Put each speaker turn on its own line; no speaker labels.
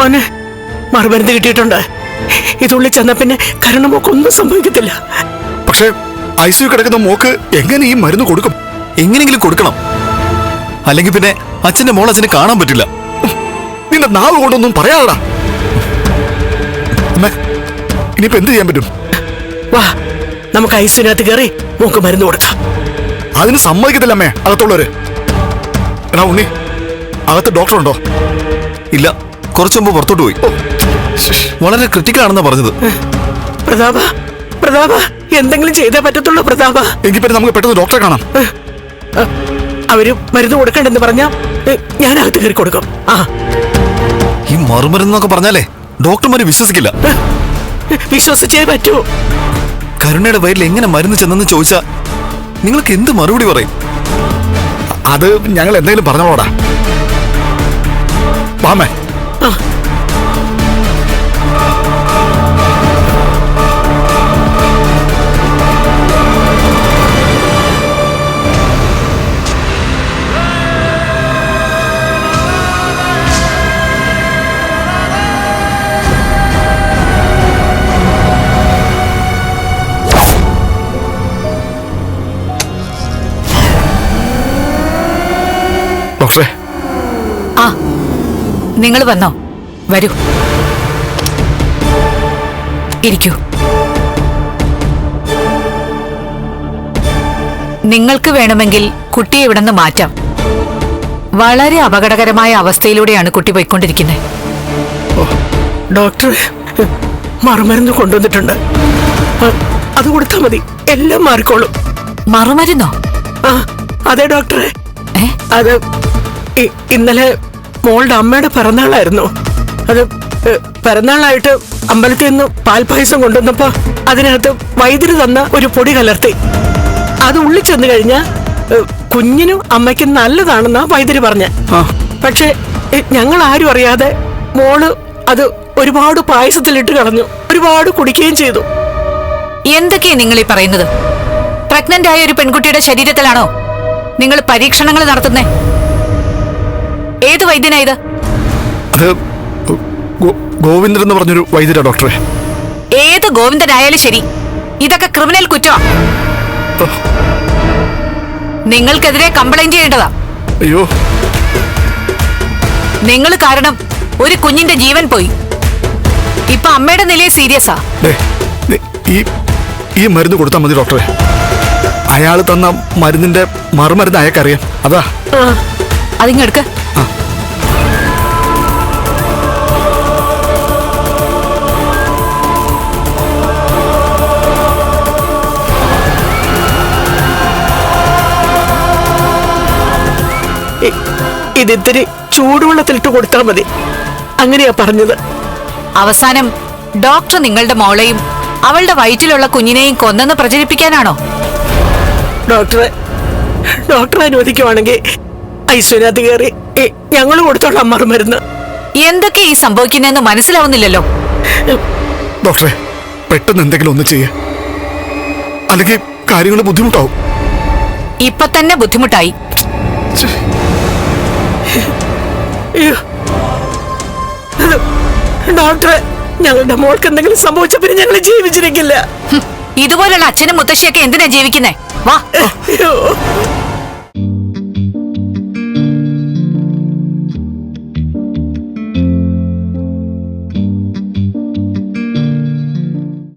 മോനെ മറുമരുന്ന് കിട്ടിയിട്ടുണ്ട്. ഇതുള്ളിൽ ചെന്ന പിന്നെ കരുണമോക്കൊന്നും സംഭവിക്കത്തില്ല.
പക്ഷേ ICU കിടക്കുന്ന മോക്ക് എങ്ങനെ ഈ മരുന്ന് കൊടുക്കും?
എങ്ങനെങ്കിലും കൊടുക്കണം, അല്ലെങ്കിൽ പിന്നെ അച്ഛന്റെ മോൾ അച്ഛനെ കാണാൻ പറ്റില്ല.
നിന്റെ നാവ് കൊണ്ടൊന്നും പറയാടാ. ഇനിയിപ്പോ എന്ത് ചെയ്യാൻ പറ്റും?
വാ, നമുക്ക് ICUനകത്ത് കയറി മോക്ക് മരുന്ന് കൊടുക്കാം.
അതിന് സമ്മതിക്കത്തില്ല അമ്മേ അകത്തുള്ളവര്. എടാ ഉണ്ണി, അകത്ത് ഡോക്ടർ ഉണ്ടോ?
ഇല്ല, കുറച്ചു മുമ്പ് പുറത്തോട്ട് പോയി. വളരെ ക്രിട്ടിക്കൽ ആണെന്നാ പറഞ്ഞത്.
പ്രതാപ എന്തെങ്കിലും ചെയ്തേ പറ്റത്തുള്ളൂ പ്രതാപ.
എങ്കിൽ പിന്നെ നമുക്ക് പെട്ടെന്ന് ഡോക്ടറെ കാണാം.
അവര് മരുന്ന് കൊടുക്കണ്ടെന്ന് പറഞ്ഞാ ഞാൻ അകത്ത് കയറി കൊടുക്കും.
ഈ മറുമരുന്നൊക്കെ പറഞ്ഞാലേ ഡോക്ടർമാര് വിശ്വസിക്കില്ല.
വിശ്വസിച്ചേ പറ്റൂ.
കരുണയുടെ വയറ്റിൽ എങ്ങനെ മരുന്ന് ചെന്നെന്ന് ചോദിച്ചാ നിങ്ങൾക്ക് എന്ത് മറുപടി പറയും?
അത് ഞങ്ങൾ എന്തെങ്കിലും പറഞ്ഞോളാടാ. വാമേ. ഡോക്ടറെ.
നിങ്ങൾ വന്നോ? വരൂ, ഇരിക്കൂ. നിങ്ങൾക്ക് വേണമെങ്കിൽ കുട്ടിയെ ഇവിടെ നിന്ന് മാറ്റാം. വളരെ അപകടകരമായ അവസ്ഥയിലൂടെയാണ് കുട്ടി പോയിക്കൊണ്ടിരിക്കുന്നത്.
ഡോക്ടർ മറുമരുന്ന് കൊണ്ടുവന്നിട്ടുണ്ട്. അത് കൊടുത്താൽ മതി, എല്ലാം മാറിക്കോളും.
മറുമരുന്നോ?
അതെ ഡോക്ടറെ. അത് ഇന്നലെ മോളുടെ അമ്മയുടെ പിറന്നാളായിരുന്നു. അത് പിറന്നാളായിട്ട് അമ്പലത്തിൽ നിന്ന് പാൽപായസം കൊണ്ടുവന്നപ്പോ അതിനകത്ത് വൈദ്യുതി തന്ന ഒരു പൊടി കലർത്തി. അത് ഉള്ളിൽ ചെന്ന് കഴിഞ്ഞാ കുഞ്ഞിനും അമ്മയ്ക്കും നല്ലതാണെന്നാ വൈദ്യുതി പറഞ്ഞ. പക്ഷെ ഞങ്ങൾ ആരും അറിയാതെ മോള് അത് ഒരുപാട് പായസത്തിലിട്ട് കളഞ്ഞു. ഒരുപാട് കുടിക്കുകയും ചെയ്തു.
എന്തൊക്കെയാ നിങ്ങൾ ഈ പറയുന്നത്? പ്രഗ്നന്റ് ആയ ഒരു പെൺകുട്ടിയുടെ ശരീരത്തിലാണോ നിങ്ങൾ പരീക്ഷണങ്ങൾ നടത്തുന്നേ? ഏത് വൈദ്യനായത്?
അത് ഗോവിന്ദൻ എന്ന് പറഞ്ഞൊരു വൈദ്യരാ ഡോക്ടറെ.
ഏത് ഗോവിന്ദനായാലും ശരി, ഇതൊക്കെ ക്രിമിനൽ കുറ്റമാണ്. നിങ്ങൾക്കെതിരെ കംപ്ലൈന്റ് ചെയ്യേണ്ടതാ.
അയ്യോ,
നിങ്ങൾ കാരണം ഒരു കുഞ്ഞിന്റെ ജീവൻ പോയി. ഇപ്പൊ അമ്മയുടെ നിലയെ സീരിയസാ.
ഈ മരുന്ന് കൊടുത്താൽ മതി ഡോക്ടറെ. അയാൾ തന്ന മരുന്നിന്റെ മറുമരുന്ന് അയാൾക്കറിയാം. അതാ.
അതിങ്ങെടുക്ക.
ഇതിത്തിരി ചൂടുവെള്ളത്തിലിട്ട് കൊടുത്താൽ മതി, അങ്ങനെയാ പറഞ്ഞത്.
അവസാനം ഡോക്ടർ നിങ്ങളുടെ മോളെയും അവളുടെ വയറ്റിലുള്ള കുഞ്ഞിനെയും കൊന്നെന്ന് പ്രചരിപ്പിക്കാനാണോ?
ഡോക്ടർ അനുവദിക്കുവാണെങ്കിൽ ICUനകത്ത് കയറി ഞങ്ങൾ കൊടുത്തോളാം മറുമരുന്ന്.
എന്തൊക്കെ ഈ സംഭവിക്കുന്നതെന്ന് മനസ്സിലാവുന്നില്ലല്ലോ.
ഡോക്ടറെ, പെട്ടെന്ന് എന്തെങ്കിലും ഒന്ന് ചെയ്യേ, അല്ലെങ്കിൽ കാര്യങ്ങൾ ബുദ്ധിമുട്ടാവും.
ഇപ്പൊ തന്നെ ബുദ്ധിമുട്ടായി.
ഡോക്ടറെ, ഞങ്ങളുടെ മോൾക്ക് എന്തെങ്കിലും സംഭവിച്ച പിന്നെ ഞങ്ങൾ ജീവിച്ചിരിക്കില്ല.
ഇതുപോലുള്ള അച്ഛനും മുത്തശ്ശിയൊക്കെ എന്തിനാ ജീവിക്കുന്നേ? വാ.